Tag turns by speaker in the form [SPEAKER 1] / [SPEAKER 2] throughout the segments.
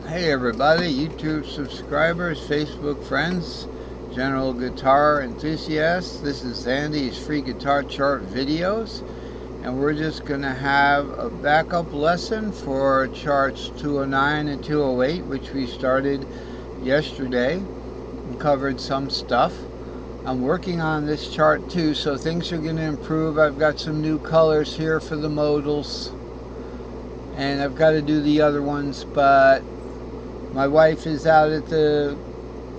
[SPEAKER 1] Hey everybody, YouTube subscribers, Facebook friends, general guitar enthusiasts. This is Andy's free guitar chart videos, and we're just going to have a backup lesson for charts 209 and 208, which we started yesterday and covered some stuff. I'm working on this chart too, so things are going to improve. I've got some new colors here for the modals, and I've got to do the other ones, but my wife is out at the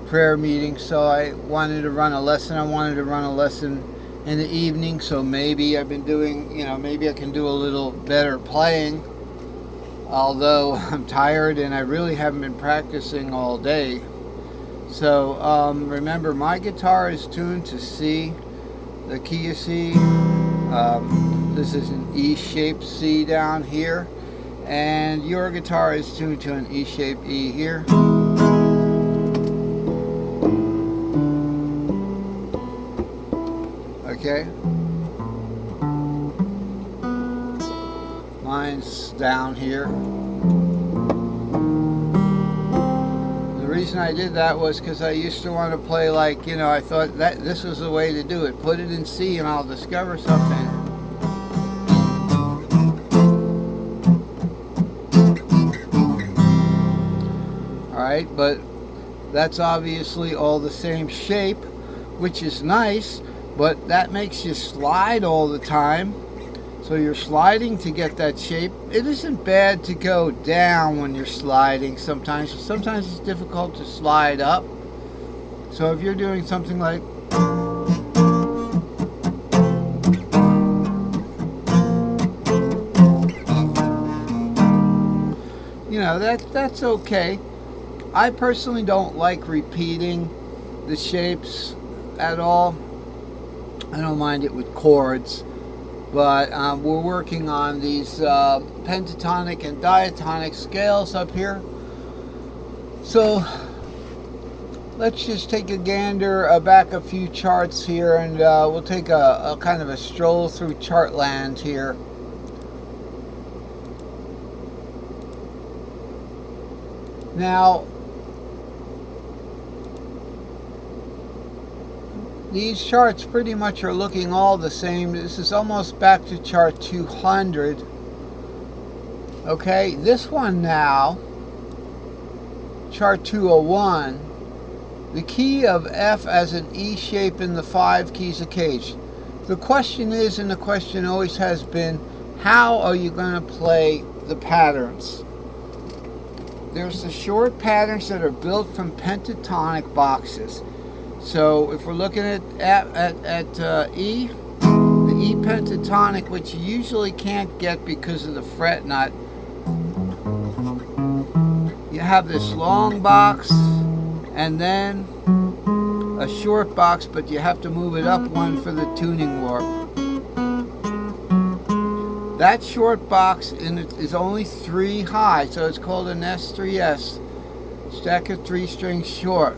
[SPEAKER 1] prayer meeting, so I wanted to run a lesson. I wanted to run a lesson in the evening, so maybe I've been doing, maybe I can do a little better playing, although I'm tired and I really haven't been practicing all day. So remember, my guitar is tuned to C, the key of C. This is an E-shaped C down here. And your guitar is tuned to an E-shaped E here. Okay. Mine's down here. The reason I did that was because I used to want to play like, I thought that this was the way to do it. Put it in C and I'll discover something. Alright, but that's obviously all the same shape, which is nice, but that makes you slide all the time. So you're sliding to get that shape. It isn't bad to go down when you're sliding sometimes. Sometimes it's difficult to slide up. So if you're doing something like that's okay. I personally don't like repeating the shapes at all. I don't mind it with chords, but we're working on these pentatonic and diatonic scales up here. So let's just take a gander back a few charts here, and we'll take a kind of a stroll through Chartland here. Now, these charts pretty much are looking all the same. This is almost back to chart 200. Okay, this one now, chart 201, the key of F as an E shape in the 5 keys of K. The question is, and the question always has been, how are you going to play the patterns? There's the short patterns that are built from pentatonic boxes. So if we're looking at E, the E pentatonic, which you usually can't get because of the fret nut, you have this long box and then a short box, but you have to move it up one for the tuning warp. That short box is only 3 high, so it's called an S3S, stack of 3 strings short.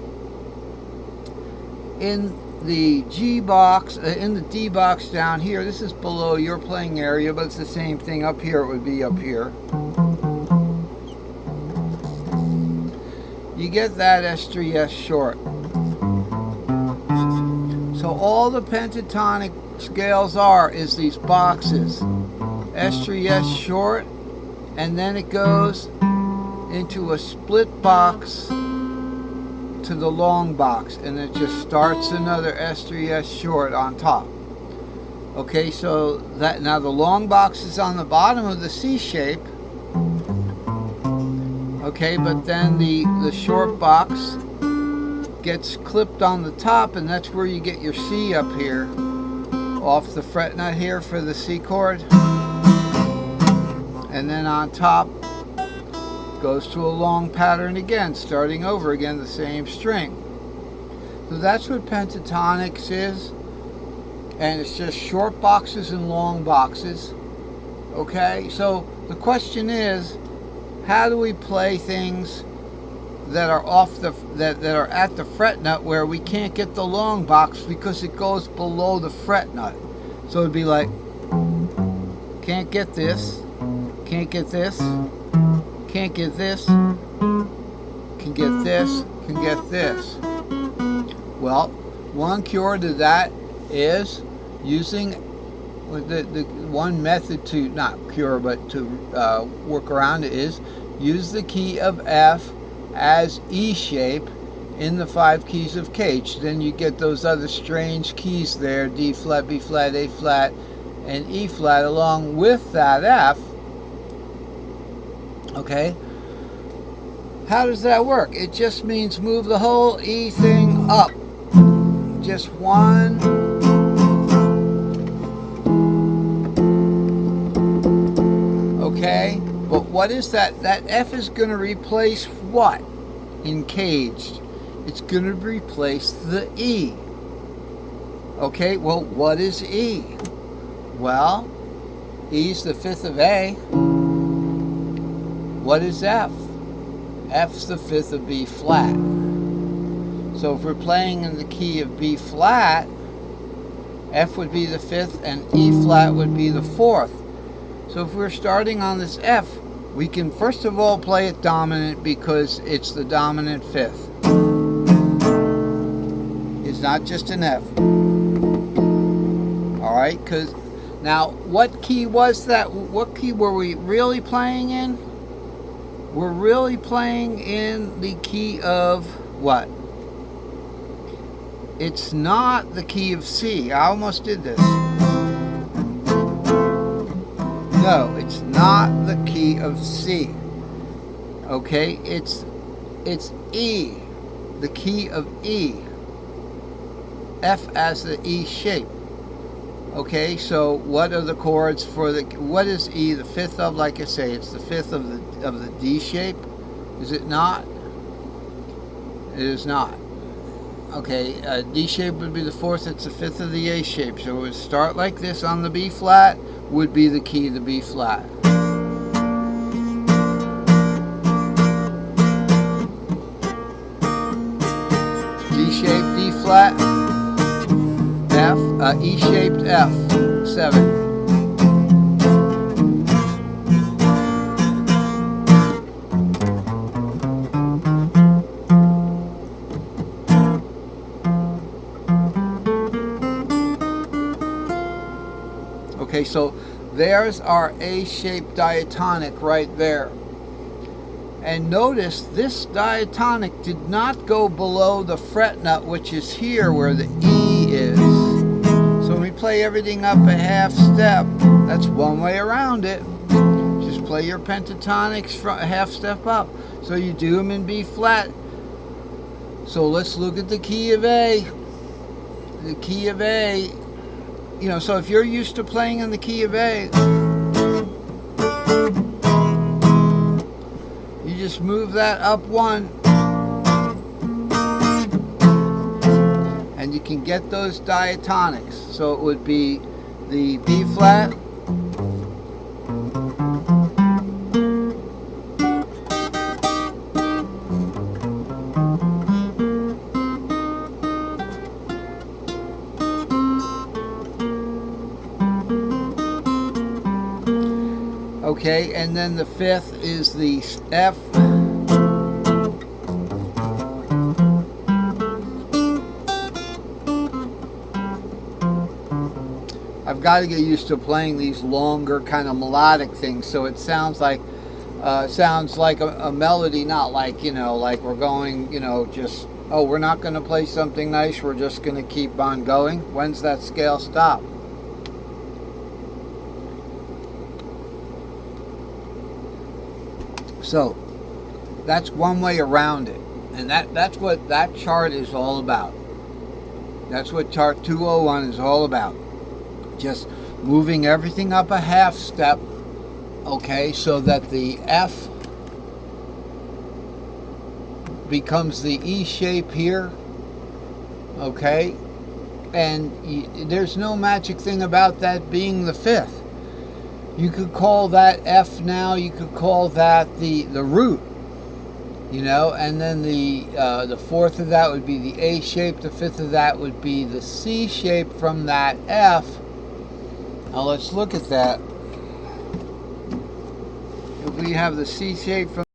[SPEAKER 1] In the G box, in the D box down here, this is below your playing area, but it's the same thing. Up here, it would be up here. You get that S3S short. So all the pentatonic scales is these boxes. S3S short, and then it goes into a split box to the long box, and it just starts another S3S short on top. Okay, so that now the long box is on the bottom of the C shape. Okay, but then the short box gets clipped on the top, and that's where you get your C up here off the fret nut here for the C chord. And then on top goes to a long pattern again, starting over again the same string. So that's what pentatonics is, and it's just short boxes and long boxes. Okay, so the question is, how do we play things that are that are at the fret nut where we can't get the long box because it goes below the fret nut? So it'd be like, can't get this, can't get this, can't get this, can get this, can get this. Well, one cure to that is using the one method to not cure but to work around it is use the key of F as E shape in the 5 keys of Cage. Then you get those other strange keys there, D flat, B flat, A flat, and E flat along with that F. Okay, how does that work? It just means move the whole E thing up. Just one. Okay, but what is that? That F is going to replace what in Caged? It's going to replace the E. Okay, well, what is E? Well, E's the 5th of A. What is F? F's the 5th of B flat. So if we're playing in the key of B flat, F would be the 5th and E flat would be the 4th. So if we're starting on this F, we can first of all play it dominant because it's the dominant 5th. It's not just an F. Alright, because now what key was that? What key were we really playing in? We're really playing in the key of what? It's not the key of C. I almost did this. No, it's not the key of C. Okay, it's E, the key of E. F as the E shape. Okay, so what are the chords for the, what is E the 5th of? Like I say, it's the 5th of the D shape. Is it not? It is not. Okay, D shape would be the 4th, it's the 5th of the A shape. So it would start like this on the B flat, would be the key of the B flat. D shape, D flat, F, E shaped F, 7. Okay, so there's our A-shaped diatonic right there. And notice this diatonic did not go below the fret nut, which is here where the E is. So when we play everything up a half step, that's one way around it. Just play your pentatonics from a half step up. So you do them in B flat. So let's look at the key of A. The key of A, you know, so if you're used to playing in the key of A, you just move that up one, and you can get those diatonics. So it would be the B flat, okay, and then the 5th is the F. I've got to get used to playing these longer kind of melodic things, so it sounds like a melody, not like, you know, like we're going, you know, just, oh, we're not going to play something nice, we're just going to keep on going. When's that scale stop? So that's one way around it, and that's what that chart is all about. That's what chart 201 is all about. Just moving everything up a half step, okay, so that the F becomes the E shape here, okay, and there's no magic thing about that being the 5th. You could call that F now, you could call that the root, you know, and then the 4th of that would be the A shape, the 5th of that would be the C shape from that F. Now let's look at that. If we have the C shape from